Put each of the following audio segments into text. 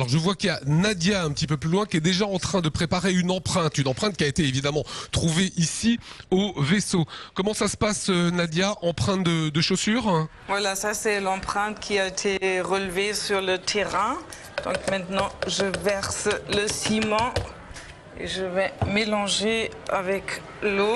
Alors je vois qu'il y a Nadia un petit peu plus loin qui est déjà en train de préparer une empreinte qui a été évidemment trouvée ici au vaisseau. Comment ça se passe Nadia, empreinte de chaussures? Voilà, ça c'est l'empreinte qui a été relevée sur le terrain. Donc maintenant je verse le ciment et je vais mélanger avec l'eau.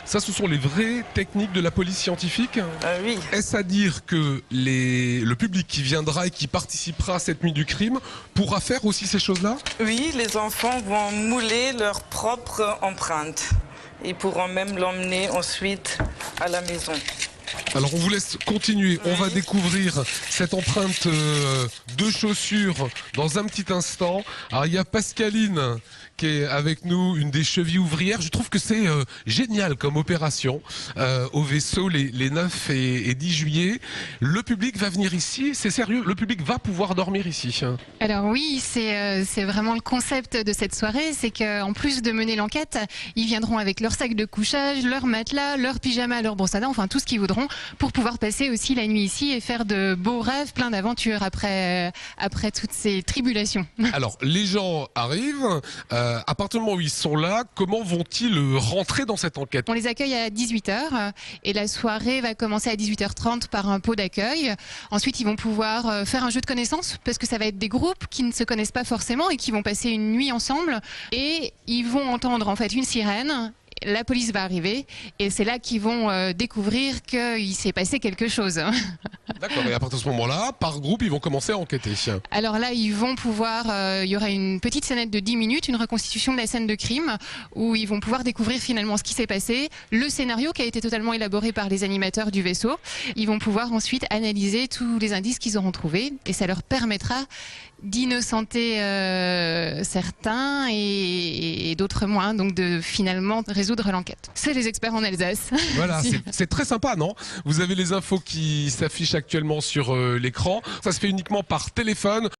Ça, ce sont les vraies techniques de la police scientifique? Oui. Est-ce à dire que le public qui viendra et qui participera à cette nuit du crime pourra faire aussi ces choses-là? Oui, les enfants vont mouler leur propre empreinte. Ils pourront même l'emmener ensuite à la maison. Alors on vous laisse continuer, on va découvrir cette empreinte de chaussures dans un petit instant. Alors il y a Pascaline qui est avec nous, une des chevilles ouvrières. Je trouve que c'est génial comme opération au vaisseau les 9 et 10 juillet. Le public va venir ici, c'est sérieux, le public va pouvoir dormir ici. Alors oui, c'est vraiment le concept de cette soirée, c'est qu'en plus de mener l'enquête, ils viendront avec leur sac de couchage, leur matelas, leur pyjama, leur brosse à dents, enfin tout ce qu'ils voudront pour pouvoir passer aussi la nuit ici et faire de beaux rêves, plein d'aventures après toutes ces tribulations. Alors les gens arrivent, à partir du moment où ils sont là, comment vont-ils rentrer dans cette enquête? On les accueille à 18h et la soirée va commencer à 18h30 par un pot d'accueil. Ensuite, ils vont pouvoir faire un jeu de connaissances parce que ça va être des groupes qui ne se connaissent pas forcément et qui vont passer une nuit ensemble et ils vont entendre en fait une sirène. La police va arriver et c'est là qu'ils vont découvrir qu'il s'est passé quelque chose. D'accord, et à partir de ce moment-là, par groupe, ils vont commencer à enquêter. Alors là, ils vont pouvoir, il y aura une petite scénette de 10 minutes, une reconstitution de la scène de crime, où ils vont pouvoir découvrir finalement ce qui s'est passé, le scénario qui a été totalement élaboré par les animateurs du vaisseau. Ils vont pouvoir ensuite analyser tous les indices qu'ils auront trouvés, et ça leur permettra d'innocenter certains et d'autres moins, donc de finalement résoudre l'enquête. C'est les experts en Alsace. Voilà, c'est très sympa, non? Vous avez les infos qui s'affichent actuellement sur l'écran. Ça se fait uniquement par téléphone.